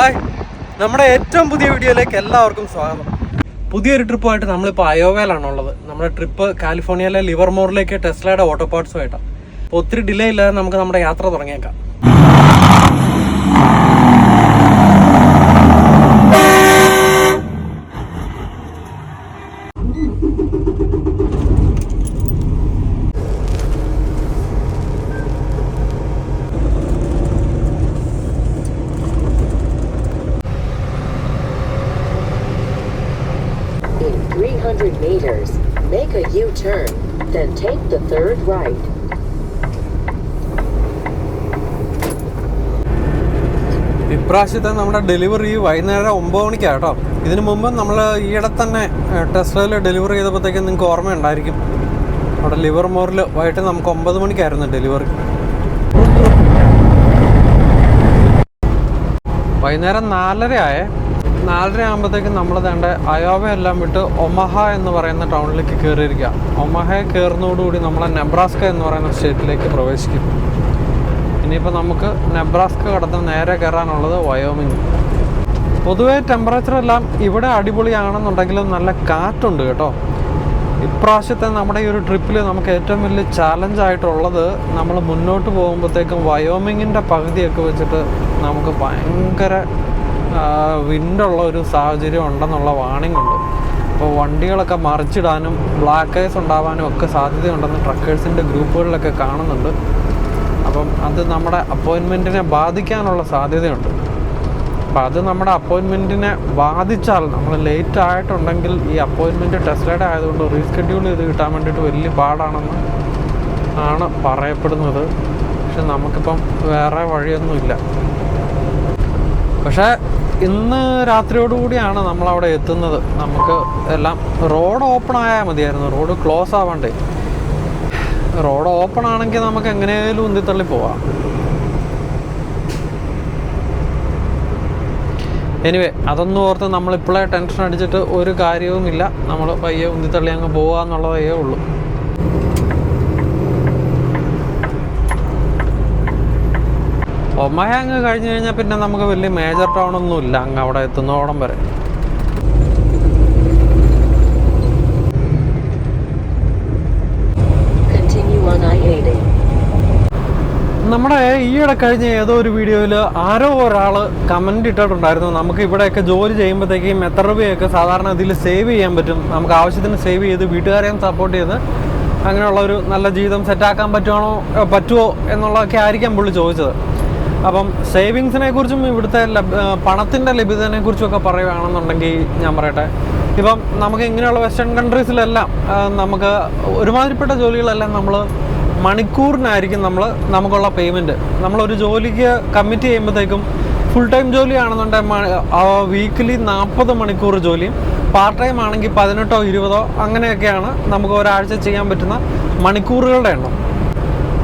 Hi, നമ്മുടെ ഏറ്റവും പുതിയ വീഡിയോയിലേക്ക് എല്ലാവർക്കും സ്വാഗതം. പുതിയൊരു ട്രിപ്പുമായിട്ട് നമ്മളിപ്പോൾ അയോവയിലാണുള്ളത്. നമ്മുടെ ട്രിപ്പ് കാലിഫോർണിയയിലെ ലിവർമോറിലേക്ക് ടെസ്ലയുടെ ഓട്ടോ പാർട്സുമായിട്ടാണ്. അപ്പോൾ ഒത്തിരി ഡിലേ ഇല്ലാതെ നമുക്ക് നമ്മുടെ യാത്ര തുടങ്ങിയേക്കാം. In 300 meters, make a U-turn, then take the third right. ഇപ്രാവശ്യത്തെ നമ്മുടെ ഡെലിവറി വൈകുന്നേരം 9 മണിക്കാണ് കേട്ടോ. ഇതിനു മുമ്പ് നമ്മൾ ഈയിടെ തന്നെ ടെസ്ലയിൽ ഡെലിവറി ചെയ്തപ്പോഴത്തേക്കും നിങ്ങൾക്ക് ഓർമ്മയുണ്ടായിരിക്കും. അവിടെ ലിവർമോറിൽ വൈകിട്ട് നമുക്ക് 9 മണിക്കായിരുന്നു ഡെലിവറി. വൈകുന്നേരം 4:30 ആകുമ്പോഴത്തേക്കും നമ്മൾ വേണ്ട അയോവ എല്ലാം വിട്ട് ഒമഹ എന്ന് പറയുന്ന ടൗണിലേക്ക് കയറിയിരിക്കുക. ഒമഹയെ കയറുന്നതോടുകൂടി നമ്മളെ നെബ്രാസ്ക എന്ന് പറയുന്ന സ്റ്റേറ്റിലേക്ക് പ്രവേശിക്കും. ഇനിയിപ്പോൾ നമുക്ക് നെബ്രാസ്ക കടന്ന് നേരെ കയറാനുള്ളത് വയോമിങ്. പൊതുവേ ടെമ്പറേച്ചർ എല്ലാം ഇവിടെ അടിപൊളിയാണെന്നുണ്ടെങ്കിലും നല്ല കാറ്റുണ്ട് കേട്ടോ. ഇപ്രാവശ്യത്തെ നമ്മുടെ ഈ ഒരു ട്രിപ്പിൽ നമുക്ക് ഏറ്റവും വലിയ ചാലഞ്ചായിട്ടുള്ളത് നമ്മൾ മുന്നോട്ട് പോകുമ്പോഴത്തേക്കും വയോമിങ്ങിൻ്റെ പകുതിയൊക്കെ വെച്ചിട്ട് നമുക്ക് ഭയങ്കര വിൻഡുള്ള ഒരു സാഹചര്യം ഉണ്ടെന്നുള്ള വാണിംഗ് ഉണ്ട്. അപ്പോൾ വണ്ടികളൊക്കെ മറിച്ചിടാനും ബ്ലാക്ക് ഐസ് ഉണ്ടാവാനും ഒക്കെ സാധ്യതയുണ്ടെന്ന് ട്രക്കേഴ്സിൻ്റെ ഗ്രൂപ്പുകളിലൊക്കെ കാണുന്നുണ്ട്. അപ്പം അത് നമ്മുടെ അപ്പോയിൻമെൻറ്റിനെ ബാധിക്കാനുള്ള സാധ്യതയുണ്ട്. അപ്പോൾ അത് നമ്മുടെ അപ്പോയിൻമെൻറ്റിനെ ബാധിച്ചാൽ നമ്മൾ ലേറ്റ് ആയിട്ടുണ്ടെങ്കിൽ ഈ അപ്പോയിൻമെൻറ്റ് ടെസ്ലയുടെ ആയതുകൊണ്ട് റീസ്കെഡ്യൂൾ ചെയ്ത് കിട്ടാൻ വേണ്ടിയിട്ട് വലിയ പാടാണെന്ന് ആണ് പറയപ്പെടുന്നത്. പക്ഷെ നമുക്കിപ്പം വേറെ വഴിയൊന്നുമില്ല. പക്ഷേ ഇന്ന് രാത്രിയോടുകൂടിയാണ് നമ്മളവിടെ എത്തുന്നത്. നമുക്ക് എല്ലാം റോഡ് ഓപ്പൺ ആയാൽ മതിയായിരുന്നു. റോഡ് ക്ലോസ് ആവണ്ടേ. റോഡ് ഓപ്പൺ ആണെങ്കിൽ നമുക്ക് എങ്ങനെയായാലും ഉന്തിത്തള്ളി പോവാം. എനിവേ, അതൊന്നും ഓർത്ത് നമ്മളിപ്പോഴേ ടെൻഷൻ അടിച്ചിട്ട് ഒരു കാര്യവുമില്ല. നമ്മൾ പയ്യെ ഉന്തിത്തള്ളി അങ്ങ് പോവുക എന്നുള്ളതേ ഉള്ളൂ. ഒമഹ അങ്ങ് കഴിഞ്ഞ് കഴിഞ്ഞാൽ പിന്നെ നമുക്ക് വലിയ മേജർ ടൗണൊന്നും ഇല്ല അങ്ങ് അവിടെ എത്തുന്നോടം വരെ. നമ്മുടെ ഈയിടെ കഴിഞ്ഞ ഏതോ ഒരു വീഡിയോയിൽ ആരോ ഒരാൾ കമൻ്റ് ഇട്ടിട്ടുണ്ടായിരുന്നു, നമുക്ക് ഇവിടെയൊക്കെ ജോലി ചെയ്യുമ്പോഴത്തേക്കും എത്ര രൂപയൊക്കെ സാധാരണ ഇതിൽ സേവ് ചെയ്യാൻ പറ്റും, നമുക്ക് ആവശ്യത്തിന് സേവ് ചെയ്ത് വീട്ടുകാരെയും സപ്പോർട്ട് ചെയ്ത് അങ്ങനെയുള്ള ഒരു നല്ല ജീവിതം സെറ്റാക്കാൻ പറ്റുമോ എന്നുള്ളതൊക്കെ ആയിരിക്കാം പുള്ളി ചോദിച്ചത്. അപ്പം സേവിങ്സിനെ കുറിച്ചും ഇവിടുത്തെ പണത്തിൻ്റെ ലഭ്യതയെ കുറിച്ചുമൊക്കെ പറയുകയാണെന്നുണ്ടെങ്കിൽ ഞാൻ പറയട്ടെ, ഇപ്പം നമുക്ക് ഇങ്ങനെയുള്ള വെസ്റ്റേൺ കൺട്രീസിലെല്ലാം നമുക്ക് ഒരുമാതിരിപ്പെട്ട ജോലികളെല്ലാം നമ്മൾ മണിക്കൂറിനായിരിക്കും നമുക്കുള്ള പേയ്മെൻറ്റ്. നമ്മളൊരു ജോലിക്ക് കമ്മിറ്റ് ചെയ്യുമ്പോഴത്തേക്കും ഫുൾ ടൈം ജോലിയാണെന്നുണ്ടെങ്കിൽ വീക്കിലി 40 മണിക്കൂർ ജോലിയും പാർട്ട് ടൈം ആണെങ്കിൽ 18ഓ 20ഓ അങ്ങനെയൊക്കെയാണ് നമുക്ക് ഒരാഴ്ച ചെയ്യാൻ പറ്റുന്ന മണിക്കൂറുകളുടെ എണ്ണം.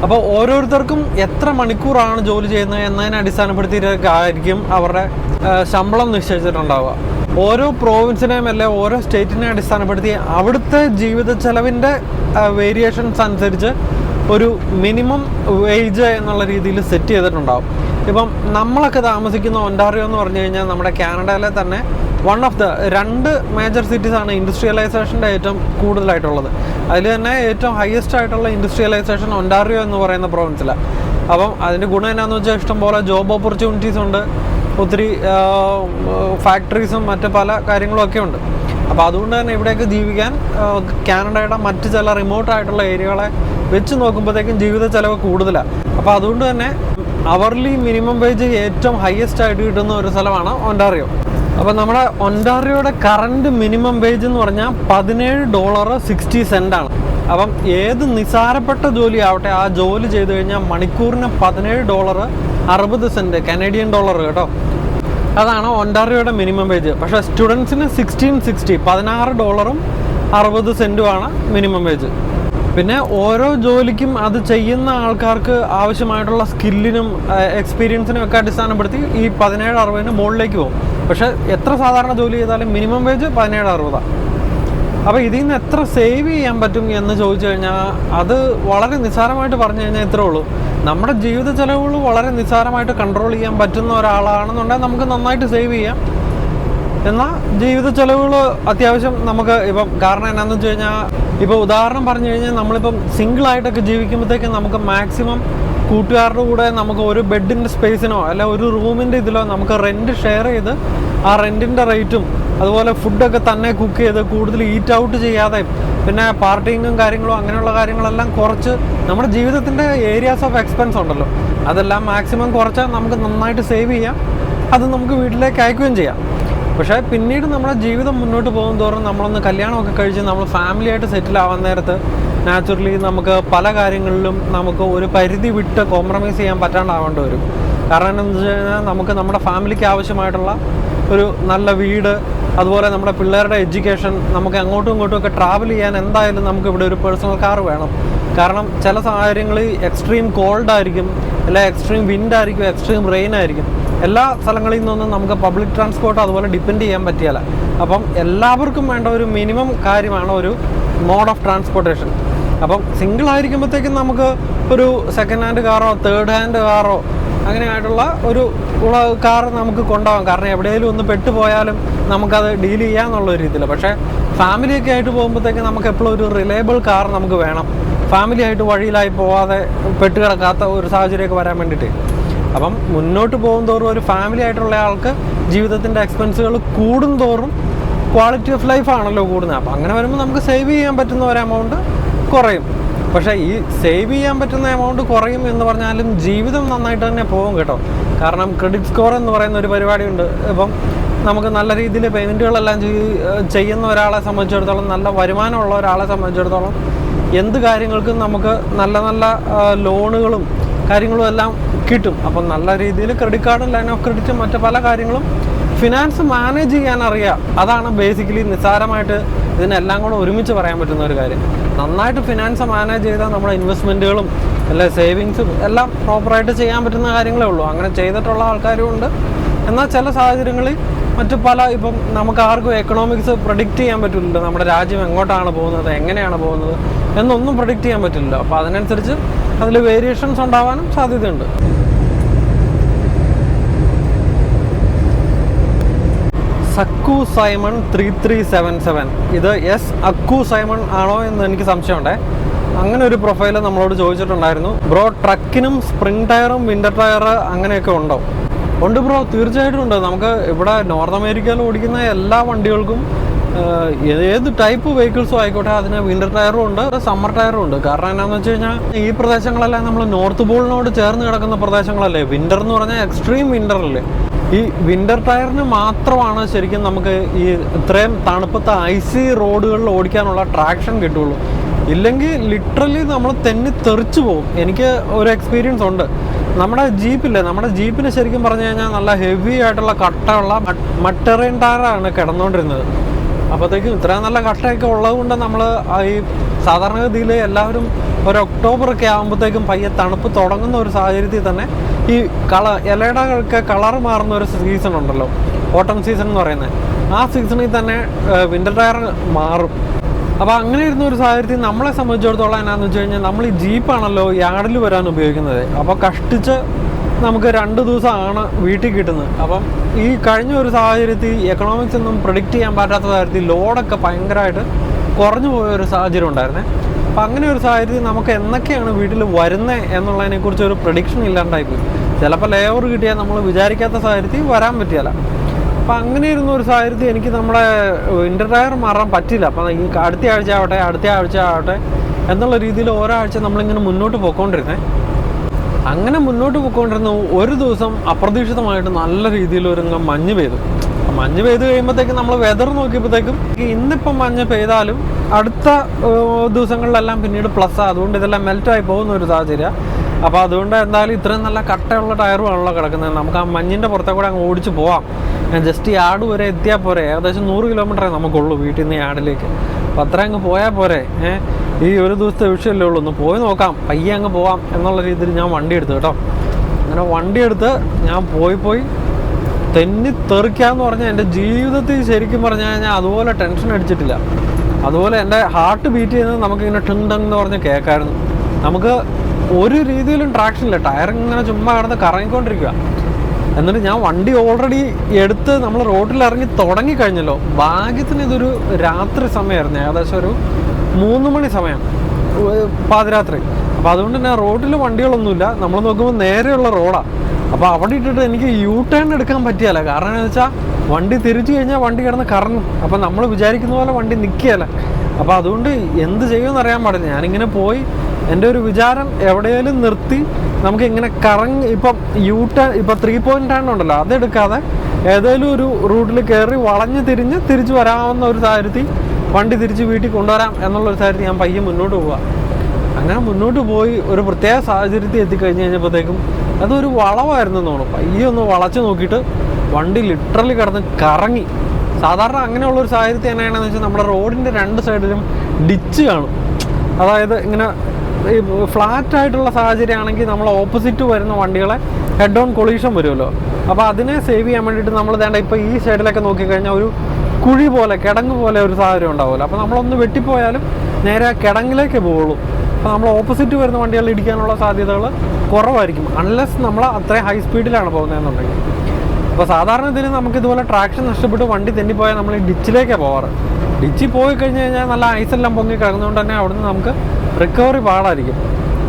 അപ്പോൾ ഓരോരുത്തർക്കും എത്ര മണിക്കൂറാണ് ജോലി ചെയ്യുന്നത് എന്നതിനെ അടിസ്ഥാനപ്പെടുത്തിയിട്ടായിരിക്കും അവരുടെ ശമ്പളം നിശ്ചയിച്ചിട്ടുണ്ടാവുക. ഓരോ പ്രോവിൻസിനെയും അല്ലെ ഓരോ സ്റ്റേറ്റിനെ അടിസ്ഥാനപ്പെടുത്തി അവിടുത്തെ ജീവിത ചെലവിൻ്റെ വേരിയേഷൻസ് അനുസരിച്ച് ഒരു മിനിമം വേജ് എന്നുള്ള രീതിയിൽ സെറ്റ് ചെയ്തിട്ടുണ്ടാവും. ഇപ്പം നമ്മളൊക്കെ താമസിക്കുന്ന ഒൻറ്റാറിയോ എന്ന് പറഞ്ഞു കഴിഞ്ഞാൽ നമ്മുടെ കാനഡയിലെ തന്നെ വൺ ഓഫ് ദ 2 മേജർ സിറ്റീസാണ് ഇൻഡസ്ട്രിയലൈസേഷൻ്റെ ഏറ്റവും കൂടുതലായിട്ടുള്ളത്. അതിൽ തന്നെ ഏറ്റവും ഹയസ്റ്റ് ആയിട്ടുള്ള ഇൻഡസ്ട്രിയലൈസേഷൻ ഒൻറ്റാറിയോ എന്ന് പറയുന്ന പ്രോവിൻസിലാണ്. അപ്പം അതിൻ്റെ ഗുണം എന്നാന്ന് വെച്ചാൽ ഇഷ്ടംപോലെ ജോബ് ഓപ്പർച്യൂണിറ്റീസ് ഉണ്ട്, ഒത്തിരി ഫാക്ടറീസും മറ്റ് പല കാര്യങ്ങളൊക്കെ ഉണ്ട്. അപ്പോൾ അതുകൊണ്ട് തന്നെ ഇവിടെയൊക്കെ ജീവിക്കാൻ കാനഡയുടെ മറ്റ് ചില റിമോട്ടായിട്ടുള്ള ഏരിയകളെ വെച്ച് നോക്കുമ്പോഴത്തേക്കും ജീവിത ചെലവ് കൂടുതലാണ്. അപ്പോൾ അതുകൊണ്ട് തന്നെ അവർലി മിനിമം വേജ് ഏറ്റവും ഹയസ്റ്റ് ആയിട്ട് കിട്ടുന്ന ഒരു സ്ഥലമാണ് ഒൻറ്റാറിയോ. അപ്പോൾ നമ്മുടെ ഒൻറ്റാറിയോയുടെ കറണ്ട് മിനിമം വേജ് എന്ന് പറഞ്ഞാൽ $17.60 ആണ്. അപ്പം ഏത് നിസാരപ്പെട്ട ജോലി ആവട്ടെ, ആ ജോലി ചെയ്ത് കഴിഞ്ഞാൽ മണിക്കൂറിന് $17.60 കനേഡിയൻ ഡോളർ കേട്ടോ. അതാണ് ഒൻറ്റാറിയോയുടെ മിനിമം വേജ്. പക്ഷേ സ്റ്റുഡൻസിന് $16.60 $16.60 മിനിമം വേജ്. പിന്നെ ഓരോ ജോലിക്കും അത് ചെയ്യുന്ന ആൾക്കാർക്ക് ആവശ്യമായിട്ടുള്ള സ്കില്ലിനും എക്സ്പീരിയൻസിനും ഒക്കെ അടിസ്ഥാനപ്പെടുത്തി ഈ 17.60 മുകളിലേക്ക് പോകും. പക്ഷേ എത്ര സാധാരണ ജോലി ചെയ്താലും മിനിമം വേജ് 17.60. അപ്പോൾ ഇതിൽ നിന്ന് എത്ര സേവ് ചെയ്യാൻ പറ്റും എന്ന് ചോദിച്ചു കഴിഞ്ഞാൽ അത് വളരെ നിസ്സാരമായിട്ട് പറഞ്ഞു കഴിഞ്ഞാൽ ഇത്രേ ഉള്ളൂ. നമ്മുടെ ജീവിത ചെലവുകൾ വളരെ നിസ്സാരമായിട്ട് കൺട്രോൾ ചെയ്യാൻ പറ്റുന്ന ഒരാളാണെന്നുണ്ടെങ്കിൽ നമുക്ക് നന്നായിട്ട് സേവ് ചെയ്യാം. എന്നാൽ ജീവിത ചെലവുകൾ അത്യാവശ്യം നമുക്ക് ഇപ്പം, കാരണം എന്നാന്ന് വെച്ച് കഴിഞ്ഞാൽ ഇപ്പോൾ ഉദാഹരണം പറഞ്ഞു കഴിഞ്ഞാൽ നമ്മളിപ്പം സിംഗിളായിട്ടൊക്കെ ജീവിക്കുമ്പോഴത്തേക്കും നമുക്ക് മാക്സിമം കൂട്ടുകാരുടെ കൂടെ നമുക്ക് ഒരു ബെഡിൻ്റെ സ്പേസിനോ അല്ല ഒരു റൂമിൻ്റെ ഇതിലോ നമുക്ക് റെൻറ്റ് ഷെയർ ചെയ്ത് ആ റെൻറ്റിൻ്റെ റേറ്റും അതുപോലെ ഫുഡൊക്കെ തന്നെ കുക്ക് ചെയ്ത് കൂടുതൽ ഈറ്റ് ഔട്ട് ചെയ്യാതെ പിന്നെ പാർട്ടിങ്ങും കാര്യങ്ങളും അങ്ങനെയുള്ള കാര്യങ്ങളെല്ലാം കുറച്ച് നമ്മുടെ ജീവിതത്തിൻ്റെ ഏരിയാസ് ഓഫ് എക്സ്പെൻസ് ഉണ്ടല്ലോ അതെല്ലാം മാക്സിമം കുറച്ച് നമുക്ക് നന്നായിട്ട് സേവ് ചെയ്യാം. അത് നമുക്ക് വീട്ടിലേക്ക് അയക്കുകയും ചെയ്യാം. പക്ഷേ പിന്നീട് നമ്മുടെ ജീവിതം മുന്നോട്ട് പോകും തോറും നമ്മളൊന്ന് കല്യാണമൊക്കെ കഴിച്ച് നമ്മൾ ഫാമിലിയായിട്ട് സെറ്റിൽ ആവാൻ നേരത്ത് നാച്ചുറലി നമുക്ക് പല കാര്യങ്ങളിലും നമുക്ക് ഒരു പരിധി വിട്ട് കോംപ്രമൈസ് ചെയ്യാൻ പറ്റാണ്ടാവേണ്ടി വരും. കാരണം എന്താണെന്ന് വെച്ച് കഴിഞ്ഞാൽ നമുക്ക് നമ്മുടെ ഫാമിലിക്ക് ആവശ്യമായിട്ടുള്ള ഒരു നല്ല വീട്, അതുപോലെ നമ്മുടെ പിള്ളേരുടെ എഡ്യൂക്കേഷൻ, നമുക്ക് അങ്ങോട്ടും ഇങ്ങോട്ടും ഒക്കെ ട്രാവൽ ചെയ്യാൻ എന്തായാലും നമുക്ക് ഇവിടെ ഒരു പേഴ്സണൽ കാർ വേണം. കാരണം ചില സാഹചര്യങ്ങളിൽ എക്സ്ട്രീം കോൾഡ് ആയിരിക്കും, അല്ല എക്സ്ട്രീം വിൻഡ് ആയിരിക്കും, എക്സ്ട്രീം റെയിൻ ആയിരിക്കും. എല്ലാ സ്ഥലങ്ങളിൽ നിന്നൊന്നും നമുക്ക് പബ്ലിക് ട്രാൻസ്പോർട്ട് അതുപോലെ ഡിപ്പെൻഡ് ചെയ്യാൻ പറ്റിയല്ല. അപ്പം എല്ലാവർക്കും വേണ്ട ഒരു മിനിമം കാര്യമാണ് ഒരു മോഡ് ഓഫ് ട്രാൻസ്പോർട്ടേഷൻ. അപ്പം സിംഗിൾ ആയിരിക്കുമ്പോഴത്തേക്കും നമുക്ക് ഒരു സെക്കൻഡ് ഹാൻഡ് കാറോ തേർഡ് ഹാൻഡ് കാറോ അങ്ങനെയായിട്ടുള്ള ഒരു കാർ നമുക്ക് കൊണ്ടുപോകാം. കാരണം എവിടെയെങ്കിലും ഒന്ന് പെട്ടുപോയാലും നമുക്കത് ഡീൽ ചെയ്യാന്നുള്ള ഒരു രീതിയിൽ. പക്ഷേ ഫാമിലിയൊക്കെ ആയിട്ട് പോകുമ്പോഴത്തേക്കും നമുക്ക് എപ്പോഴും ഒരു റിലയബിൾ കാർ നമുക്ക് വേണം, ഫാമിലി ആയിട്ട് വഴിയിലായി പോവാതെ പെട്ടുകിടക്കാത്ത ഒരു സാഹചര്യമൊക്കെ വരാൻ വേണ്ടിയിട്ട്. അപ്പം മുന്നോട്ട് പോകും തോറും ഒരു ഫാമിലി ആയിട്ടുള്ള ആൾക്ക് ജീവിതത്തിൻ്റെ എക്സ്പെൻസുകൾ കൂടും തോറും ക്വാളിറ്റി ഓഫ് ലൈഫ് ആണല്ലോ കൂടുന്നത്. അപ്പം അങ്ങനെ വരുമ്പോൾ നമുക്ക് സേവ് ചെയ്യാൻ പറ്റുന്ന ഒരു എമൗണ്ട് കുറയും. പക്ഷേ ഈ സേവ് ചെയ്യാൻ പറ്റുന്ന എമൗണ്ട് കുറയും എന്ന് പറഞ്ഞാലും ജീവിതം നന്നായിട്ട് തന്നെ പോകും കേട്ടോ. കാരണം ക്രെഡിറ്റ് സ്കോർ എന്ന് പറയുന്ന ഒരു പരിപാടിയുണ്ട്. ഇപ്പം നമുക്ക് നല്ല രീതിയിൽ പേയ്മെൻറ്റുകളെല്ലാം ചെയ്യുന്ന ഒരാളെ സംബന്ധിച്ചിടത്തോളം, നല്ല വരുമാനമുള്ള ഒരാളെ സംബന്ധിച്ചിടത്തോളം എന്ത് കാര്യങ്ങൾക്കും നമുക്ക് നല്ല നല്ല ലോണുകളും കാര്യങ്ങളും എല്ലാം കിട്ടും. അപ്പം നല്ല രീതിയിൽ ക്രെഡിറ്റ് കാർഡും ലൈൻ ഓഫ് ക്രെഡിറ്റും മറ്റ് പല കാര്യങ്ങളും ഫിനാൻസ് മാനേജ് ചെയ്യാൻ അറിയാം. അതാണ് ബേസിക്കലി നിസ്സാരമായിട്ട് ഇതിനെല്ലാം കൂടെ ഒരുമിച്ച് പറയാൻ പറ്റുന്ന ഒരു കാര്യം. നന്നായിട്ട് ഫിനാൻസ് മാനേജ് ചെയ്താൽ നമ്മുടെ ഇൻവെസ്റ്റ്മെൻറ്റുകളും അല്ലെ സേവിങ്സും എല്ലാം പ്രോപ്പറായിട്ട് ചെയ്യാൻ പറ്റുന്ന കാര്യങ്ങളേ ഉള്ളൂ. അങ്ങനെ ചെയ്തിട്ടുള്ള ആൾക്കാരും ഉണ്ട്. എന്നാൽ ചില സാഹചര്യങ്ങളിൽ മറ്റ് പല, ഇപ്പം നമുക്ക് ആർക്കും എക്കണോമിക്സ് പ്രഡിക്റ്റ് ചെയ്യാൻ പറ്റില്ലല്ലോ, നമ്മുടെ രാജ്യം എങ്ങോട്ടാണ് പോകുന്നത്, എങ്ങനെയാണ് പോകുന്നത് എന്നൊന്നും പ്രഡിക്റ്റ് ചെയ്യാൻ പറ്റില്ലല്ലോ. അപ്പോൾ അതിനനുസരിച്ച് അതിൽ വേരിയേഷൻസ് ഉണ്ടാവാനും സാധ്യതയുണ്ട്. സക്കു സൈമൺ 3377, ഇത് എസ് അക്കു സൈമൺ ആണോ എന്ന് എനിക്ക് സംശയമുണ്ടേ. അങ്ങനെ ഒരു പ്രൊഫൈൽ നമ്മളോട് ചോദിച്ചിട്ടുണ്ടായിരുന്നു. ബ്രോ, ട്രക്കിനും സ്പ്രിംഗ് ടയറും വിൻ്റർ ടയർ അങ്ങനെയൊക്കെ ഉണ്ടോ? ഉണ്ട് ബ്രോ, തീർച്ചയായിട്ടും ഉണ്ട്. നമുക്ക് ഇവിടെ നോർത്ത് അമേരിക്കയിൽ ഓടിക്കുന്ന എല്ലാ വണ്ടികൾക്കും ഏത് ടൈപ്പ് വെഹിക്കിൾസും ആയിക്കോട്ടെ അതിന് വിൻ്റർ ടയറും ഉണ്ട്, സമ്മർ ടയറും ഉണ്ട്. കാരണം എന്താണെന്ന് വെച്ച് കഴിഞ്ഞാൽ ഈ പ്രദേശങ്ങളെല്ലാം നമ്മൾ നോർത്ത് പോളിനോട് ചേർന്ന് കിടക്കുന്ന പ്രദേശങ്ങളല്ലേ. വിൻ്റർ എന്ന് പറഞ്ഞാൽ എക്സ്ട്രീം വിൻ്റർ അല്ലേ. ഈ വിൻ്റർ ടയറിന് മാത്രമാണ് ശരിക്കും നമുക്ക് ഈ ഇത്രയും തണുപ്പത്തെ ഐസി റോഡുകളിൽ ഓടിക്കാനുള്ള ട്രാക്ഷൻ കിട്ടുള്ളൂ. ഇല്ലെങ്കിൽ ലിറ്ററലി നമ്മൾ തെന്നി തെറിച്ചു പോകും. എനിക്ക് ഒരു എക്സ്പീരിയൻസ് ഉണ്ട്. നമ്മുടെ ജീപ്പില്ലേ, നമ്മുടെ ജീപ്പിന് ശരിക്കും പറഞ്ഞു കഴിഞ്ഞാൽ നല്ല ഹെവി ആയിട്ടുള്ള കട്ടയുള്ള മട്ടറൈൻ ടയറാണ് കിടന്നുകൊണ്ടിരുന്നത്. അപ്പോഴത്തേക്കും ഇത്രയും നല്ല കട്ടയൊക്കെ ഉള്ളത് കൊണ്ട് നമ്മൾ ഈ സാധാരണഗതിയിൽ എല്ലാവരും ഒരു ഒക്ടോബറൊക്കെ ആകുമ്പോഴത്തേക്കും പയ്യെ തണുപ്പ് തുടങ്ങുന്ന ഒരു സാഹചര്യത്തിൽ തന്നെ ഈ ഇലയുടെ ഒക്കെ കളർ മാറുന്ന ഒരു സീസൺ ഉണ്ടല്ലോ, ഓട്ടം സീസൺ എന്ന് പറയുന്നത്. ആ സീസണിൽ തന്നെ വിൻ്റർ ടയർ മാറും. അപ്പോൾ അങ്ങനെ ഇരുന്ന ഒരു സാഹചര്യത്തിൽ നമ്മളെ സംബന്ധിച്ചിടത്തോളം എന്നാന്ന് വെച്ച് കഴിഞ്ഞാൽ നമ്മൾ ഈ ജീപ്പാണല്ലോ യാർഡിൽ വരാൻ ഉപയോഗിക്കുന്നത്. അപ്പോൾ കഷ്ടിച്ച് നമുക്ക് 2 ദിവസമാണ് വീട്ടിൽ കിട്ടുന്നത്. അപ്പം ഈ കഴിഞ്ഞ ഒരു സാഹചര്യത്തിൽ എക്കണോമിക്സ് ഒന്നും പ്രഡിക്റ്റ് ചെയ്യാൻ പറ്റാത്ത സാഹചര്യത്തിൽ ലോഡൊക്കെ ഭയങ്കരമായിട്ട് കുറഞ്ഞു പോയ ഒരു സാഹചര്യം ഉണ്ടായിരുന്നേ. അപ്പം അങ്ങനെ ഒരു സാഹചര്യത്തിൽ നമുക്ക് എന്നൊക്കെയാണ് വീട്ടിൽ വരുന്നത് എന്നുള്ളതിനെക്കുറിച്ച് ഒരു പ്രഡിക്ഷൻ ഇല്ലാണ്ടായിപ്പോയി. ചിലപ്പോൾ ലേബർ കിട്ടിയാൽ നമ്മൾ വിചാരിക്കാത്ത സാഹചര്യത്തിൽ വരാൻ പറ്റിയല്ല. അപ്പം അങ്ങനെ ഇരുന്ന ഒരു സാഹചര്യത്തിൽ എനിക്ക് നമ്മുടെ വിൻ്റർ ടയർ മാറാൻ പറ്റില്ല. അപ്പം ഈ അടുത്ത ആഴ്ച ആവട്ടെ എന്നുള്ള രീതിയിൽ ഓരോ ആഴ്ച നമ്മളിങ്ങനെ മുന്നോട്ട് പോയിക്കൊണ്ടിരുന്നേ. അങ്ങനെ മുന്നോട്ട് പോയിക്കൊണ്ടിരുന്ന ഒരു ദിവസം അപ്രതീക്ഷിതമായിട്ട് നല്ല രീതിയിൽ ഒരു മഞ്ഞ് പെയ്തു. മഞ്ഞ് പെയ്ത് കഴിയുമ്പോഴത്തേക്കും നമ്മൾ വെതർ നോക്കിയപ്പോഴത്തേക്കും ഇന്നിപ്പം മഞ്ഞ് പെയ്താലും അടുത്ത ദിവസങ്ങളിലെല്ലാം പിന്നീട് പ്ലസ്, അതുകൊണ്ട് ഇതെല്ലാം മെൽറ്റായി പോകുന്ന ഒരു സാഹചര്യം. അപ്പോൾ അതുകൊണ്ട് എന്തായാലും ഇത്രയും നല്ല കട്ടയുള്ള ടയറുമാണല്ലോ കിടക്കുന്നത്. നമുക്ക് ആ മഞ്ഞിൻ്റെ പുറത്തെ കൂടെ അങ്ങ് ഓടിച്ച് പോവാം. ജസ്റ്റ് യാർഡ് വരെ എത്തിയാൽ പോരെ. ഏകദേശം 100 കിലോമീറ്ററേ നമുക്കുള്ളൂ വീട്ടിൽ നിന്ന് യാർഡിലേക്ക്. അപ്പോൾ അത്ര അങ്ങ് പോയാൽ പോരെ. ഈ ഒരു ദിവസത്തെ വിഷയമല്ലേ ഉള്ളൂ, ഒന്ന് പോയി നോക്കാം, പയ്യെ അങ്ങ് പോവാം എന്നുള്ള രീതിയിൽ ഞാൻ വണ്ടി എടുത്തു കേട്ടോ. അങ്ങനെ വണ്ടി എടുത്ത് ഞാൻ പോയി തെന്നി തെറിക്കാന്ന് പറഞ്ഞാൽ എൻ്റെ ജീവിതത്തിൽ ശരിക്കും പറഞ്ഞു കഴിഞ്ഞാൽ അതുപോലെ ടെൻഷൻ അടിച്ചിട്ടില്ല. അതുപോലെ എൻ്റെ ഹാർട്ട് ബീറ്റ് ചെയ്യുന്നത് നമുക്കിങ്ങനെ ടിങ് ടങ് എന്ന് പറഞ്ഞ് കേൾക്കായിരുന്നു. നമുക്ക് ഒരു രീതിയിലും ട്രാക്ഷൻ ഇല്ല, ടയർ ഇങ്ങനെ ചുമ്മാ കിടന്ന് കറങ്ങിക്കൊണ്ടിരിക്കുക. എന്നിട്ട് ഞാൻ വണ്ടി ഓൾറെഡി എടുത്ത് നമ്മൾ റോഡിൽ ഇറങ്ങി തുടങ്ങിക്കഴിഞ്ഞല്ലോ. ഭാഗ്യത്തിന് ഇതൊരു രാത്രി സമയമായിരുന്നു, ഏകദേശം ഒരു 3 മണി സമയം, പാതിരാത്രി. അപ്പോൾ അതുകൊണ്ട് തന്നെ റോഡിൽ വണ്ടികളൊന്നുമില്ല. നമ്മൾ നോക്കുമ്പോൾ നേരെയുള്ള റോഡാണ്. അപ്പോൾ അവിടെ ഇട്ടിട്ട് എനിക്ക് യൂ ടേൺ എടുക്കാൻ പറ്റിയല്ല. കാരണം എന്ന് വെച്ചാൽ വണ്ടി തിരിച്ചു കഴിഞ്ഞാൽ വണ്ടി കിടന്ന് കറങ്ങും. അപ്പോൾ നമ്മൾ വിചാരിക്കുന്ന പോലെ വണ്ടി നിൽക്കുകയല്ല. അപ്പോൾ അതുകൊണ്ട് എന്ത് ചെയ്യുമെന്ന് അറിയാൻ പാടില്ല. ഞാനിങ്ങനെ പോയി എൻ്റെ ഒരു വിചാരം എവിടെയെങ്കിലും നിർത്തി നമുക്ക് ഇങ്ങനെ കറങ്ങി, ഇപ്പം യൂ ടേൺ, ഇപ്പം 3 പോയിൻ്റ് ടേൺ ഉണ്ടല്ലോ, അതെടുക്കാതെ ഏതെങ്കിലും ഒരു റൂട്ടിൽ കയറി വളഞ്ഞ് തിരിച്ച് വരാവുന്ന ഒരു സാഹചര്യത്തിൽ വണ്ടി തിരിച്ച് വീട്ടിൽ കൊണ്ടുവരാം എന്നുള്ളൊരു സാഹചര്യത്തിൽ ഞാൻ പയ്യെ മുന്നോട്ട് പോവുക. അങ്ങനെ മുന്നോട്ട് പോയി ഒരു പ്രത്യേക സാഹചര്യത്തിൽ എത്തിക്കഴിഞ്ഞ് കഴിഞ്ഞപ്പോഴത്തേക്കും അതൊരു വളവായിരുന്നു തോന്നുന്നു. പയ്യെ ഒന്ന് വളച്ച് നോക്കിയിട്ട് വണ്ടി ലിറ്ററലി കിടന്ന് കറങ്ങി. സാധാരണ അങ്ങനെയുള്ളൊരു സാഹചര്യത്തിൽ എങ്ങനെയാണെന്ന് വെച്ചാൽ നമ്മുടെ റോഡിൻ്റെ 2 സൈഡിലും ഡിച്ച് കാണും. അതായത് ഇങ്ങനെ ഈ ഫ്ലാറ്റായിട്ടുള്ള സാഹചര്യമാണെങ്കിൽ നമ്മൾ ഓപ്പോസിറ്റ് വരുന്ന വണ്ടികളെ ഹെഡ് ഓൺ കൊളീഷൻ വരുമല്ലോ. അപ്പോൾ അതിനെ സേവ് ചെയ്യാൻ വേണ്ടിയിട്ട് നമ്മൾ വേണ്ട ഇപ്പോൾ ഈ സൈഡിലൊക്കെ നോക്കിക്കഴിഞ്ഞാൽ ഒരു കുഴി പോലെ, കിടങ്ങ് പോലെ ഒരു സാഹചര്യം ഉണ്ടാവുമല്ലോ. അപ്പോൾ നമ്മളൊന്ന് വെട്ടിപ്പോയാലും നേരെ ആ കിടങ്ങിലേക്ക് പോവുള്ളൂ. അപ്പോൾ നമ്മൾ ഓപ്പോസിറ്റ് വരുന്ന വണ്ടികൾ ഇടിക്കാനുള്ള സാധ്യതകൾ കുറവായിരിക്കും, അൺലെസ് നമ്മൾ അത്രയും ഹൈ സ്പീഡിലാണ് പോകുന്നതെന്നുണ്ടെങ്കിൽ. അപ്പോൾ സാധാരണ ഇതിൽ നമുക്കിതുപോലെ ട്രാക്ഷൻ നഷ്ടപ്പെട്ട് വണ്ടി തെന്നിപ്പോയാൽ നമ്മൾ ഈ ഡിച്ചിലേക്കാണ് പോകാറ്. ഡിച്ചിൽ പോയി കഴിഞ്ഞ് കഴിഞ്ഞാൽ നല്ല ഐസെല്ലാം പൊങ്ങി കിടക്കുന്നതുകൊണ്ട് തന്നെ അവിടുന്ന് നമുക്ക് റിക്കവറി പാടായിരിക്കും.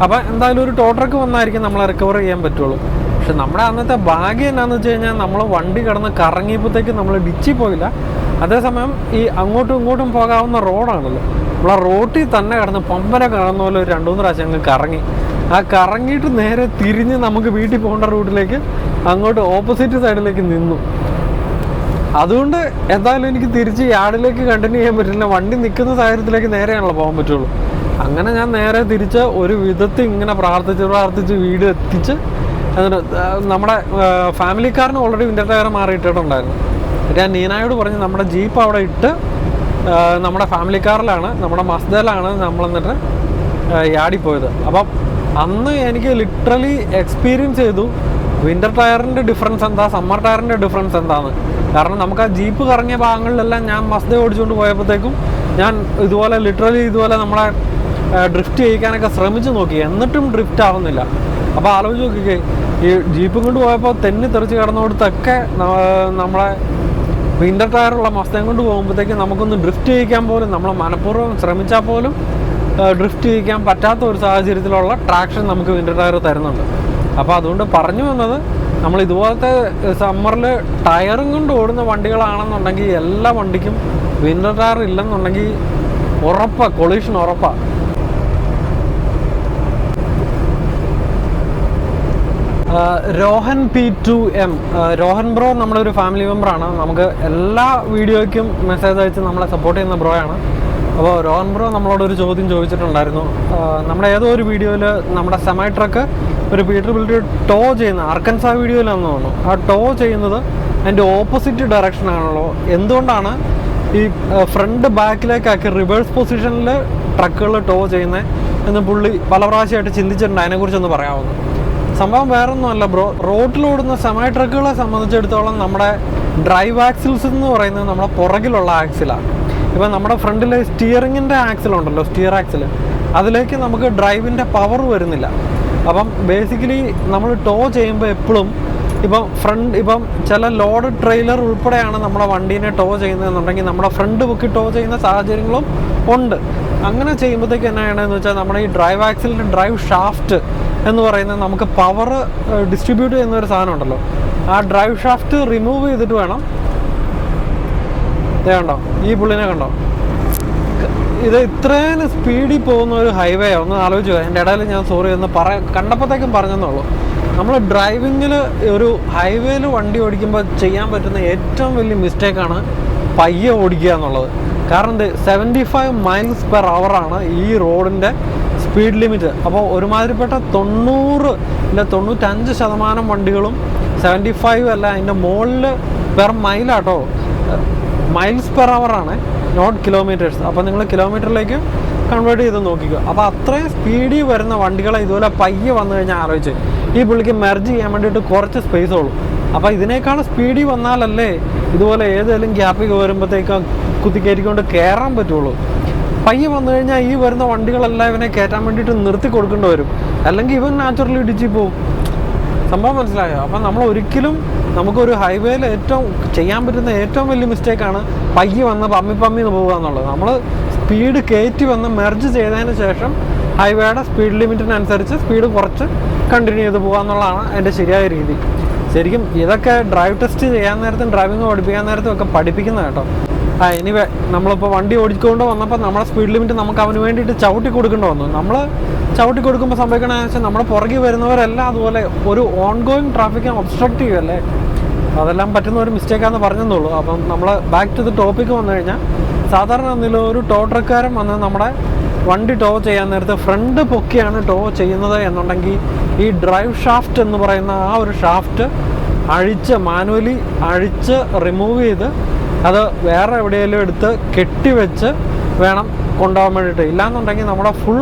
അപ്പോൾ എന്തായാലും ഒരു ടോ ട്രക്ക് വന്നായിരിക്കും നമ്മളെ റിക്കവർ ചെയ്യാൻ പറ്റുള്ളൂ. പക്ഷെ നമ്മുടെ അന്നത്തെ ഭാഗ്യം എന്നാന്ന് വെച്ച് കഴിഞ്ഞാൽ നമ്മൾ വണ്ടി കിടന്ന് കറങ്ങിയപ്പോഴത്തേക്ക് നമ്മൾ ഡിച്ചിൽ പോയില്ല. അതേസമയം ഈ അങ്ങോട്ടും ഇങ്ങോട്ടും പോകാവുന്ന റോഡാണല്ലോ, നമ്മൾ ആ റോട്ടിൽ തന്നെ കിടന്ന് പമ്പര കിടന്ന പോലെ ഒരു 2-3 പ്രാവശ്യം അങ്ങ് കറങ്ങി. ആ കറങ്ങിയിട്ട് നേരെ തിരിഞ്ഞ് നമുക്ക് വീട്ടിൽ പോകേണ്ട റൂട്ടിലേക്ക് അങ്ങോട്ട് ഓപ്പോസിറ്റ് സൈഡിലേക്ക് നിന്നു. അതുകൊണ്ട് എന്തായാലും എനിക്ക് തിരിച്ച് യാർഡിലേക്ക് കണ്ടിന്യൂ ചെയ്യാൻ പറ്റില്ല. വണ്ടി നിൽക്കുന്ന സാഹചര്യത്തിലേക്ക് നേരെയാണല്ലോ പോകാൻ പറ്റുള്ളൂ. അങ്ങനെ ഞാൻ നേരെ തിരിച്ച് ഒരു വിധത്തിൽ ഇങ്ങനെ പ്രാർത്ഥിച്ച് വീട് എത്തിച്ച്, എന്നിട്ട് നമ്മുടെ ഫാമിലി കാറിന് ഓൾറെഡി വിൻ്റർ ടയർ മാറിയിട്ടിട്ടുണ്ടായിരുന്നു. ഞാൻ നീനായോട് പറഞ്ഞ് നമ്മുടെ ജീപ്പ് അവിടെ ഇട്ട് നമ്മുടെ ഫാമിലി കാറിലാണ്, നമ്മുടെ മസ്ദയിലാണ് നമ്മൾ എന്നിട്ട് യാർഡിൽ പോയത്. അപ്പം അന്ന് എനിക്ക് ലിറ്ററലി എക്സ്പീരിയൻസ് ചെയ്തു വിൻ്റർ ടയറിൻ്റെ ഡിഫറൻസ് എന്താ, സമ്മർ ടയറിൻ്റെ ഡിഫറൻസ് എന്താന്ന്. കാരണം നമുക്ക് ആ ജീപ്പ് കറങ്ങിയ ഭാഗങ്ങളിലെല്ലാം ഞാൻ മസ്ദ ഓടിച്ചുകൊണ്ട് പോയപ്പോഴത്തേക്കും ഞാൻ ഇതുപോലെ ലിറ്ററലി ഇതുപോലെ നമ്മളെ ഡ്രിഫ്റ്റ് ചെയ്യിക്കാനൊക്കെ ശ്രമിച്ചു നോക്കി, എന്നിട്ടും ഡ്രിഫ്റ്റ് ആവുന്നില്ല. അപ്പോൾ ആലോചിച്ച് നോക്കിക്കേ, ഈ ജീപ്പ് കൊണ്ട് പോയപ്പോൾ തെറിച്ച് കിടന്നിടത്തൊക്കെ നമ്മളെ വിൻ്റർ ടയറുള്ള മസ്തയും കൊണ്ട് പോകുമ്പോഴത്തേക്ക് നമുക്കൊന്ന് ഡ്രിഫ്റ്റ് ചെയ്യിക്കാൻ പോലും, നമ്മൾ മനഃപൂർവ്വം ശ്രമിച്ചാൽ പോലും ഡ്രിഫ്റ്റ് ചെയ്യിക്കാൻ പറ്റാത്ത ഒരു സാഹചര്യത്തിലുള്ള ട്രാക്ഷൻ നമുക്ക് വിൻ്റർ ടയർ തരുന്നുണ്ട്. അപ്പോൾ അതുകൊണ്ട് പറഞ്ഞു വന്നത്, നമ്മൾ ഇതുപോലത്തെ സമ്മറിൽ ടയറും കൊണ്ട് ഓടുന്ന വണ്ടികളാണെന്നുണ്ടെങ്കിൽ എല്ലാ വണ്ടിക്കും വിൻ്റർ ടയർ ഇല്ലെന്നുണ്ടെങ്കിൽ ഉറപ്പാണ്, കൊളീഷൻ ഉറപ്പാണ്. രോഹൻ P2M, രോഹൻ ബ്രോ നമ്മുടെ ഒരു ഫാമിലി മെമ്പറാണ്. നമുക്ക് എല്ലാ വീഡിയോയ്ക്കും മെസ്സേജ് അയച്ച് നമ്മളെ സപ്പോർട്ട് ചെയ്യുന്ന ബ്രോയാണ്. അപ്പോൾ രോഹൻ ബ്രോ നമ്മളോടൊരു ചോദ്യം ചോദിച്ചിട്ടുണ്ടായിരുന്നു. നമ്മുടെ ഏതോ ഒരു വീഡിയോയിൽ നമ്മുടെ സെമി ട്രക്ക് ഒരു പീറ്റർബിലിറ്റി ടോ ചെയ്യുന്ന ആർക്കൻസാ വീഡിയോയിലാണെന്ന് തോന്നുന്നു. ആ ടോ ചെയ്യുന്നത് അതിൻ്റെ ഓപ്പോസിറ്റ് ഡയറക്ഷനാണല്ലോ, എന്തുകൊണ്ടാണ് ഈ ഫ്രണ്ട് ബാക്കിലേക്കാക്കി റിവേഴ്സ് പൊസിഷനിൽ ട്രക്കുകൾ ടോ ചെയ്യുന്നത് എന്ന് പുള്ളി പല പ്രാവശ്യമായിട്ട് ചിന്തിച്ചിട്ടുണ്ട്. അതിനെക്കുറിച്ചൊന്ന് പറയാവുന്നു. സംഭവം വേറൊന്നുമല്ല ബ്രോ, റോഡിലോടുന്ന സെമി ട്രക്കുകളെ സംബന്ധിച്ചിടത്തോളം നമ്മുടെ ഡ്രൈവ് ആക്സിൽസ് എന്ന് പറയുന്നത് നമ്മുടെ പുറകിലുള്ള ആക്സിലാണ്. ഇപ്പം നമ്മുടെ ഫ്രണ്ടിലെ സ്റ്റിയറിങ്ങിൻ്റെ ആക്സിലുണ്ടല്ലോ, സ്റ്റിയർ ആക്സിൽ, അതിലേക്ക് നമുക്ക് ഡ്രൈവിൻ്റെ പവർ വരുന്നില്ല. അപ്പം ബേസിക്കലി നമ്മൾ ടോ ചെയ്യുമ്പോൾ എപ്പോഴും ഇപ്പം ചില ലോഡ് ട്രെയിലർ ഉൾപ്പെടെയാണ് നമ്മുടെ വണ്ടീനെ ടോ ചെയ്യുന്നതെന്നുണ്ടെങ്കിൽ നമ്മുടെ ഫ്രണ്ട് പൊക്കി ടോ ചെയ്യുന്ന സാഹചര്യങ്ങളും ഉണ്ട്. അങ്ങനെ ചെയ്യുമ്പോഴത്തേക്ക് എന്നാണെന്ന് വെച്ചാൽ നമ്മുടെ ഈ ഡ്രൈവ് ആക്സിലിൻ്റെ ഡ്രൈവ് ഷാഫ്റ്റ് എന്ന് പറയുന്നത് നമുക്ക് പവർ ഡിസ്ട്രിബ്യൂട്ട് ചെയ്യുന്ന ഒരു സാധനം ഉണ്ടല്ലോ, ആ ഡ്രൈവ് ഷാഫ്റ്റ് റിമൂവ് ചെയ്തിട്ട് വേണം. ഇതേ കണ്ടോ, ഈ പുള്ളിനെ കണ്ടോ, ഇത് ഇത്രയും സ്പീഡിൽ പോകുന്ന ഒരു ഹൈവേ ഒന്ന് ആലോചിച്ചു. എൻ്റെ ഇടയിൽ ഞാൻ സോറി എന്ന് കണ്ടപ്പോഴത്തേക്കും പറഞ്ഞെന്നുള്ളൂ. നമ്മൾ ഡ്രൈവിങ്ങിൽ ഒരു ഹൈവേയിൽ വണ്ടി ഓടിക്കുമ്പോൾ ചെയ്യാൻ പറ്റുന്ന ഏറ്റവും വലിയ മിസ്റ്റേക്കാണ് പയ്യെ ഓടിക്കുക എന്നുള്ളത്. കാരണം 75 മൈൽസ് പെർ അവറാണ് ഈ റോഡിൻ്റെ സ്പീഡ് ലിമിറ്റ്. അപ്പോൾ ഒരുമാതിരിപ്പെട്ട 90 ഇല്ല 95% വണ്ടികളും 75 അല്ല, അതിൻ്റെ മുകളിൽ പെർ മൈലാട്ടോ, മൈൽസ് പെർ അവറാണ്, നോട്ട് കിലോമീറ്റേഴ്സ്. അപ്പോൾ നിങ്ങൾ കിലോമീറ്ററിലേക്ക് കൺവേർട്ട് ചെയ്ത് നോക്കിക്കുക. അപ്പോൾ അത്രയും സ്പീഡിൽ വരുന്ന വണ്ടികളെ ഇതുപോലെ പയ്യെ വന്നു കഴിഞ്ഞാൽ ആലോചിച്ച്, ഈ പുള്ളിക്ക് മെർജ് ചെയ്യാൻ വേണ്ടിയിട്ട് കുറച്ച് സ്പേസ് ഉള്ളൂ. അപ്പോൾ ഇതിനേക്കാൾ സ്പീഡിൽ വന്നാലല്ലേ ഇതുപോലെ ഏതെങ്കിലും ഗ്യാപ്പിൽ വരുമ്പോഴത്തേക്കും കുത്തി കയറ്റിക്കൊണ്ട് കയറാൻ പറ്റുള്ളൂ. പയ്യെ വന്നു കഴിഞ്ഞാൽ ഈ വരുന്ന വണ്ടികളെല്ലാം ഇവനെ കയറ്റാൻ വേണ്ടിയിട്ട് നിർത്തി കൊടുക്കേണ്ടി വരും, അല്ലെങ്കിൽ ഇവൻ നാച്ചുറലി ഇടിച്ച് പോവും. സംഭവം മനസ്സിലായോ? അപ്പം നമ്മൾ ഒരിക്കലും നമുക്കൊരു ഹൈവേയിൽ ഏറ്റവും ചെയ്യാൻ പറ്റുന്ന ഏറ്റവും വലിയ മിസ്റ്റേക്കാണ് പയ്യെ വന്ന് പമ്മി പോകുക എന്നുള്ളത്. നമ്മൾ സ്പീഡ് കയറ്റി വന്ന് മെർജ് ചെയ്തതിന് ശേഷം ഹൈവേയുടെ സ്പീഡ് ലിമിറ്റിനനുസരിച്ച് സ്പീഡ് കുറച്ച് കണ്ടിന്യൂ ചെയ്ത് പോകുക എന്നുള്ളതാണ് അതിൻ്റെ ശരിയായ രീതി. ശരിക്കും ഇതൊക്കെ ഡ്രൈവ് ടെസ്റ്റ് ചെയ്യാൻ നേരത്തും ഡ്രൈവിംഗ് പഠിപ്പിക്കാൻ നേരത്തും ഒക്കെ പഠിപ്പിക്കുന്ന കേട്ടോ. എനിവേ നമ്മളിപ്പോൾ വണ്ടി ഓടിക്കൊണ്ട് വന്നപ്പോൾ നമ്മുടെ സ്പീഡ് ലിമിറ്റ് നമുക്ക് അവന് വേണ്ടിയിട്ട് ചവിട്ടി കൊടുക്കേണ്ടി വന്നു. നമ്മൾ ചവിട്ടി കൊടുക്കുമ്പോൾ സംഭവിക്കണമെന്ന് വെച്ചാൽ നമ്മുടെ പുറകിൽ വരുന്നവരെല്ലാം അതുപോലെ ഒരു ഓൺ ഗോയിങ് ട്രാഫിക്കിനെ ഒബ്സ്ട്രക്റ്റ് ചെയ്യുമല്ലേ, അതെല്ലാം പറ്റുന്ന ഒരു മിസ്റ്റേക്കാണെന്ന് പറഞ്ഞെന്നുള്ളൂ. അപ്പം നമ്മൾ ബാക്ക് ടു ദി ടോപ്പിക്ക് വന്നു കഴിഞ്ഞാൽ, സാധാരണ ഒന്നിലും ഒരു ടോ ട്രക്കാരൻ വന്ന് നമ്മുടെ വണ്ടി ടോ ചെയ്യാൻ നേരത്ത് ഫ്രണ്ട് പൊക്കിയാണ് ടോ ചെയ്യുന്നത് എന്നുണ്ടെങ്കിൽ ഈ ഡ്രൈവ് ഷാഫ്റ്റ് എന്ന് പറയുന്ന ആ ഒരു ഷാഫ്റ്റ് മാനുവലി അഴിച്ച് റിമൂവ് ചെയ്ത് അത് വേറെ എവിടെയെങ്കിലും എടുത്ത് കെട്ടിവെച്ച് വേണം കൊണ്ടുപോകാൻ വേണ്ടിയിട്ട്. ഇല്ലാന്നുണ്ടെങ്കിൽ നമ്മുടെ ഫുൾ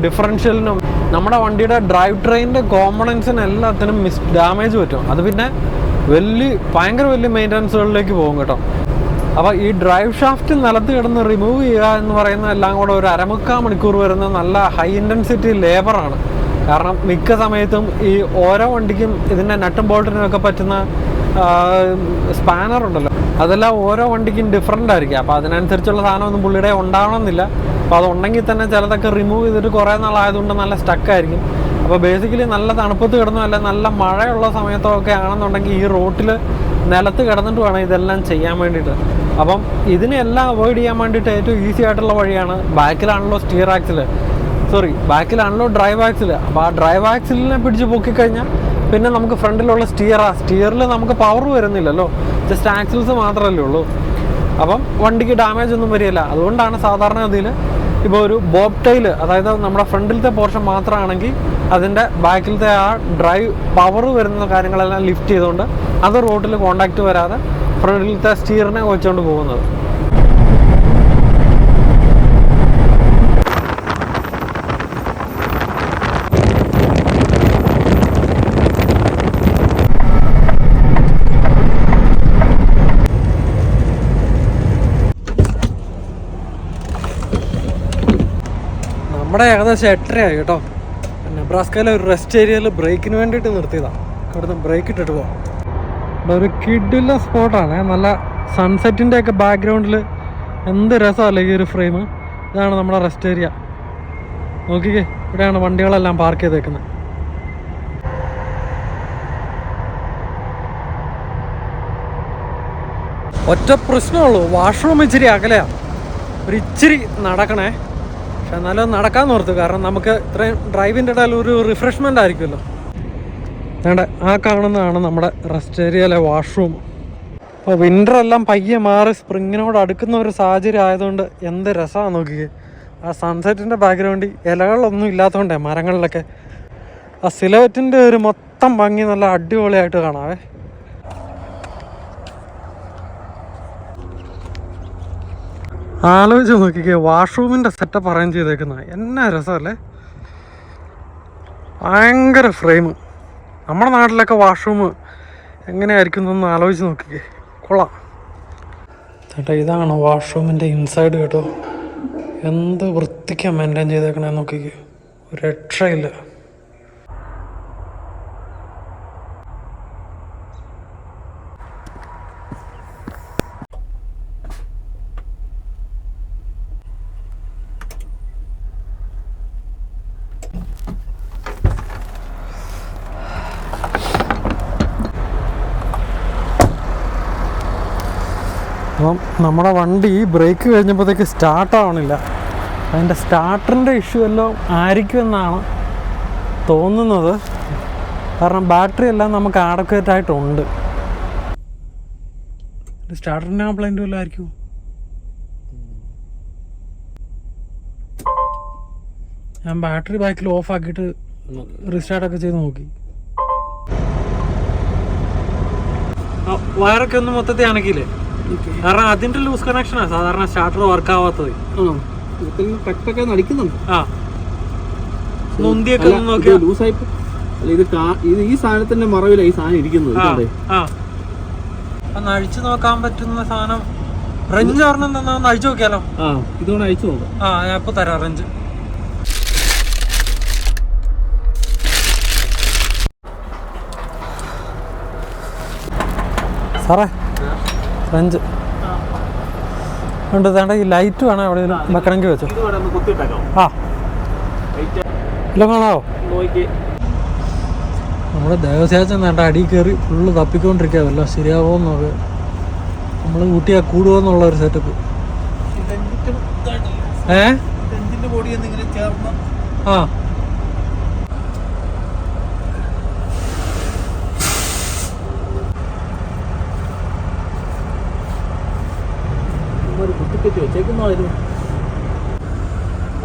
ഡിഫറൻഷ്യലിനും നമ്മുടെ വണ്ടിയുടെ ഡ്രൈവ് ട്രെയിനിൻ്റെ കോമ്പണൻസിന് എല്ലാത്തിനും ഡാമേജ് പറ്റും. അത് പിന്നെ ഭയങ്കര വലിയ മെയിൻ്റനൻസുകളിലേക്ക് പോകും കേട്ടോ. അപ്പോൾ ഈ ഡ്രൈവ് ഷാഫ്റ്റ് നിലത്ത് കിടന്ന് റിമൂവ് ചെയ്യുക എന്ന് പറയുന്നത് എല്ലാം കൂടെ ഒരു 1/4 മണിക്കൂർ വരുന്ന നല്ല ഹൈ ഇൻറ്റൻസിറ്റി ലേബറാണ്. കാരണം മിക്ക സമയത്തും ഈ ഓരോ വണ്ടിക്കും ഇതിൻ്റെ നട്ടും ബോൾട്ടിനും ഒക്കെ പറ്റുന്ന സ്പാനർ ഉണ്ടല്ലോ, അതെല്ലാം ഓരോ വണ്ടിക്കും ഡിഫറൻ്റ് ആയിരിക്കും. അപ്പോൾ അതിനനുസരിച്ചുള്ള സാധനമൊന്നും പുള്ളിയുടെ ഉണ്ടാവണമെന്നില്ല. അപ്പോൾ അതുണ്ടെങ്കിൽ തന്നെ ചിലതൊക്കെ റിമൂവ് ചെയ്തിട്ട് കുറേ നാളായതുകൊണ്ട് നല്ല സ്റ്റക്കായിരിക്കും. അപ്പോൾ ബേസിക്കലി നല്ല തണുപ്പത്ത് കിടന്നോ അല്ല നല്ല മഴയുള്ള സമയത്തൊക്കെ ആണെന്നുണ്ടെങ്കിൽ ഈ റോട്ടിൽ നിലത്ത് കിടന്നിട്ട് വേണം ഇതെല്ലാം ചെയ്യാൻ വേണ്ടിയിട്ട്. അപ്പം ഇതിനെല്ലാം അവോയ്ഡ് ചെയ്യാൻ വേണ്ടിയിട്ട് ഏറ്റവും ഈസി ആയിട്ടുള്ള വഴിയാണ് ബാക്കിലാണല്ലോ ബാക്കിലാണല്ലോ ഡ്രൈവ് ആക്സിൽ. അപ്പോൾ ആ ഡ്രൈവ് ആക്സിലിനെ പിടിച്ച് പൊക്കിക്കഴിഞ്ഞാൽ പിന്നെ നമുക്ക് ഫ്രണ്ടിലുള്ള സ്റ്റിയറിൽ നമുക്ക് പവർ വരുന്നില്ലല്ലോ, ജസ്റ്റ് ആക്സിൽസ് മാത്രമല്ലേ ഉള്ളൂ. അപ്പം വണ്ടിക്ക് ഡാമേജ് ഒന്നും വരികയില്ല. അതുകൊണ്ടാണ് സാധാരണ ഗതിയിൽ ഇപ്പോൾ ഒരു ബോബ് ടൈൽ, അതായത് നമ്മുടെ ഫ്രണ്ടിലത്തെ പോർഷൻ മാത്രമാണെങ്കിൽ അതിൻ്റെ ബാക്കിലത്തെ ആ ഡ്രൈവ് പവർ വരുന്ന കാര്യങ്ങളെല്ലാം ലിഫ്റ്റ് ചെയ്തുകൊണ്ട് അത് റോഡിൽ കോണ്ടാക്റ്റ് വരാതെ ഫ്രണ്ടിലത്തെ സ്റ്റിയറിനെ വെച്ചുകൊണ്ട് പോകുന്നത്. നമ്മുടെ ഏകദേശം 8:30 കേട്ടോ. നെബ്രാസ്കയിലെ ഒരു റെസ്റ്റ് ഏരിയയിൽ ബ്രേക്കിന് വേണ്ടിയിട്ട് നിർത്തിയതാണ്. ഇവിടുന്ന് ബ്രേക്ക് ഇട്ടിട്ട് പോകാം. ഇവിടെ ഒരു കിഡിലെ സ്പോട്ടാണ്. നല്ല സൺസെറ്റിൻ്റെ ഒക്കെ ബാക്ക്ഗ്രൗണ്ടിൽ എന്ത് രസമല്ലേ ഈ ഒരു ഫ്രെയിം. ഇതാണ് നമ്മുടെ റെസ്റ്റ് ഏരിയ. നോക്കിക്കേ, ഇവിടെയാണ് വണ്ടികളെല്ലാം പാർക്ക് ചെയ്തേക്കുന്നത്. ഒറ്റ പ്രശ്നമുള്ളൂ, വാഷ്റൂം ഇച്ചിരി അകലെയാണ്, ഒരു ഇച്ചിരി നടക്കണേ. പക്ഷെ എന്നാലും നടക്കാമെന്ന് ഓർത്തു, കാരണം നമുക്ക് ഇത്രയും ഡ്രൈവിൻ്റെ ഇടയിൽ ഒരു റിഫ്രഷ്മെൻ്റ് ആയിരിക്കുമല്ലോ. വേണ്ട, ആ കാണുന്നതാണ് നമ്മുടെ റെസ്റ്റ് ഏരിയയിലെ വാഷ്റൂം. അപ്പോൾ വിൻ്ററെല്ലാം പയ്യെ മാറി സ്പ്രിങ്ങിനോട് അടുക്കുന്ന ഒരു സാഹചര്യം ആയതുകൊണ്ട് എന്ത് രസമാണ് നോക്കിയേ. ആ സൺസെറ്റിൻ്റെ ബാക്ക്ഗ്രൗണ്ടിൽ ഇലകളൊന്നും ഇല്ലാത്തതുകൊണ്ടേ മരങ്ങളിലൊക്കെ ആ സിലവറ്റിൻ്റെ ഒരു മൊത്തം ഭംഗി നല്ല അടിപൊളിയായിട്ട് കാണാവേ. ആലോചിച്ച് നോക്കിക്കേ, വാഷ്റൂമിൻ്റെ സെറ്റപ്പ് അറേഞ്ച് ചെയ്തേക്കുന്നത് എന്നാ രസമല്ലേ. ഭയങ്കര ഫ്രെയിം. നമ്മുടെ നാട്ടിലൊക്കെ വാഷ്റൂം എങ്ങനെയായിരിക്കും എന്നൊന്ന് ആലോചിച്ച് നോക്കിക്കേ, കൊള്ളാം ചേട്ടാ. ഇതാണ് വാഷ്റൂമിൻ്റെ ഇൻസൈഡ് കേട്ടോ. എന്ത് വൃത്തിക്കാണ് മെയിൻറ്റെയിൻ ചെയ്തേക്കണേ നോക്കിക്കേ, ഒരു രക്ഷയില്ല. അപ്പം നമ്മുടെ വണ്ടി ബ്രേക്ക് കഴിഞ്ഞപ്പോഴത്തേക്ക് സ്റ്റാർട്ടാവണില്ല. അതിൻ്റെ സ്റ്റാർട്ടറിൻ്റെ ഇഷ്യൂ എല്ലാം ആയിരിക്കുമെന്നാണ് തോന്നുന്നത്. കാരണം ബാറ്ററി എല്ലാം നമുക്ക് ആഡക്വേറ്റ് ആയിട്ടുണ്ട്. സ്റ്റാർട്ടറിൻ്റെ കംപ്ലൈൻറ്റ് വല്ലതും ആയിരിക്കും. ഞാൻ ബാറ്ററി ബാക്കിൽ ഓഫ് ആക്കിയിട്ട് റീസ്റ്റാർട്ടൊക്കെ ചെയ്ത് നോക്കി. വയറൊക്കെ ഒന്ന് മൊത്തത്തിൽ ആണെങ്കിലേ, കാരണം അതിന്റെ ലൂസ് കണക്ഷനാണ് സാധാരണ സ്റ്റാർട്ടർ വർക്ക് ആവാത്തത്. ഈ സാധനത്തിന്റെ മറവില ഈ സാധനം ഇരിക്കുന്നത്. അഴിച്ചു നോക്കാൻ പറ്റുന്ന സാധനം റെഞ്ച് ഒരെണ്ണം തന്നെ ഒന്ന് അഴിച്ചു നോക്കിയാലോ? ആ ഇതുകൊണ്ട് അയച്ചു നോക്കാം. ഞാൻ ഇപ്പൊ തരാം റെഞ്ച്. സാറേ റെഞ്ച് ഉണ്ട്. തേണ്ട ഈ ലൈറ്റ് വേണം എവിടെ വെക്കണമെങ്കിൽ വെച്ചോ. ആ ഇല്ല കാണാവോ? നമ്മുടെ ദേവസ്യാച്ചൻ വേണ്ട അടി കയറി ഫുള്ള് തപ്പിക്കൊണ്ടിരിക്കുക. വല്ല ശരിയാവോന്നൊക്കെ നമ്മൾ കൂട്ടിയാൽ കൂടുവോന്നുള്ള ഒരു സെറ്റപ്പ്. ആ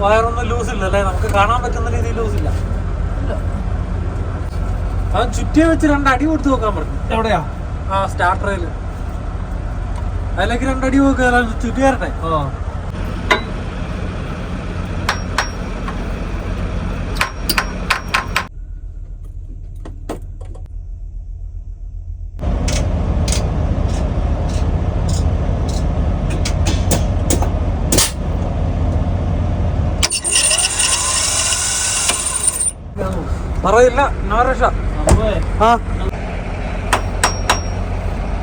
വയറൊന്നും ലൂസില്ല അല്ലേ? നമുക്ക് കാണാൻ പറ്റുന്ന രീതിയിൽ ലൂസില്ല. അത് ചുറ്റിയെ വെച്ച് 2 അടി കൊടുത്ത് നോക്കാൻ പറഞ്ഞു. എവിടെയാ? സ്റ്റാർട്ടറിൽ അതിലേക്ക് 2 അടി നോക്കുക. ചുറ്റി വരട്ടെ. പറയില്ല നവരക്ഷ.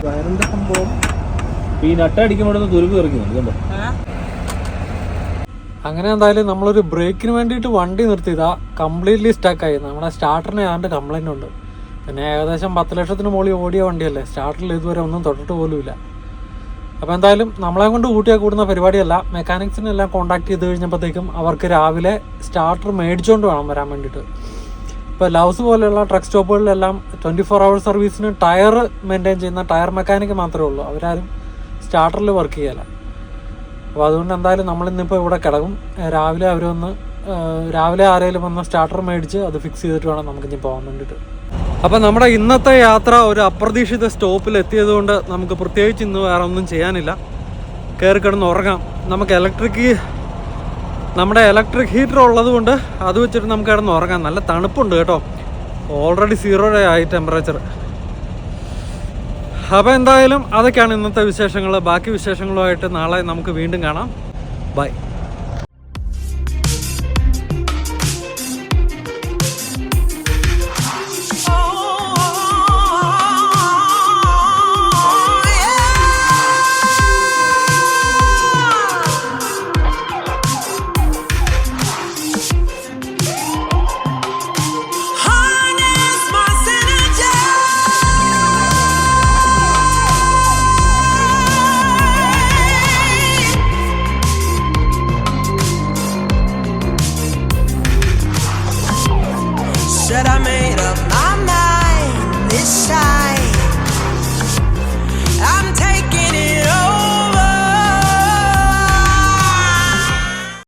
വയറിന്റെ സംഭവം ഈ നട്ടടിക്കുമ്പോൾ തുരുമ്പ് ഇറക്കുന്നുണ്ട് കണ്ടോ. അങ്ങനെ എന്തായാലും നമ്മളൊരു ബ്രേക്കിന് വേണ്ടിയിട്ട് വണ്ടി നിർത്തിയതാ. കംപ്ലീറ്റ്ലി സ്റ്റക്കായി. നമ്മുടെ സ്റ്റാർട്ടറിന് ഏതാണ്ട് കംപ്ലൈൻറ്റ് ഉണ്ട്. പിന്നെ ഏകദേശം 10 ലക്ഷത്തിന് മുകളിൽ ഓടിയ വണ്ടിയല്ലേ. സ്റ്റാർട്ടറിൽ ഇതുവരെ ഒന്നും തൊട്ടിട്ട് പോലുമില്ല. അപ്പോൾ എന്തായാലും നമ്മളെ കൊണ്ട് കൂട്ടിയാൽ കൂടുന്ന പരിപാടിയല്ല. മെക്കാനിക്സിനെല്ലാം കോൺടാക്ട് ചെയ്ത് കഴിഞ്ഞപ്പോഴത്തേക്കും അവർക്ക് രാവിലെ സ്റ്റാർട്ടർ മേടിച്ചുകൊണ്ട് വേണം വരാൻ വേണ്ടിയിട്ട്. ഇപ്പോൾ ലവ്സ് പോലെയുള്ള ട്രക്ക് സ്റ്റോപ്പുകളിലെല്ലാം 24 hour സർവീസിന് ടയർ മെയിൻറ്റെയിൻ ചെയ്യുന്ന ടയർ മെക്കാനിക്ക് മാത്രമേ ഉള്ളൂ. അവരാരും സ്റ്റാർട്ടറിൽ വർക്ക് ചെയ്യല. അപ്പോൾ അതുകൊണ്ട് എന്തായാലും നമ്മളിന്നിപ്പോൾ ഇവിടെ കിടക്കും. രാവിലെ ആരെങ്കിലും വന്ന് സ്റ്റാർട്ടർ മേടിച്ച് അത് ഫിക്സ് ചെയ്തിട്ട് വേണം നമുക്കിനി പോകാൻ വേണ്ടിയിട്ട്. അപ്പോൾ നമ്മുടെ ഇന്നത്തെ യാത്ര ഒരു അപ്രതീക്ഷിത സ്റ്റോപ്പിൽ എത്തിയത് കൊണ്ട് നമുക്ക് പ്രത്യേകിച്ച് ഇന്ന് വേറെ ഒന്നും ചെയ്യാനില്ല. കയറി കിടന്ന് ഉറങ്ങാം. നമുക്ക് നമ്മുടെ ഇലക്ട്രിക് ഹീറ്റർ ഉള്ളത് കൊണ്ട് അത് വെച്ചിട്ട് നമുക്ക് കിടന്ന് ഉറങ്ങാം. നല്ല തണുപ്പുണ്ട് കേട്ടോ. ഓൾറെഡി 0 ആയി ടെമ്പറേച്ചർ. അപ്പോൾ എന്തായാലും അതൊക്കെയാണ് ഇന്നത്തെ വിശേഷങ്ങൾ. ബാക്കി വിശേഷങ്ങളുമായിട്ട് നാളെ നമുക്ക് വീണ്ടും കാണാം. ബൈ.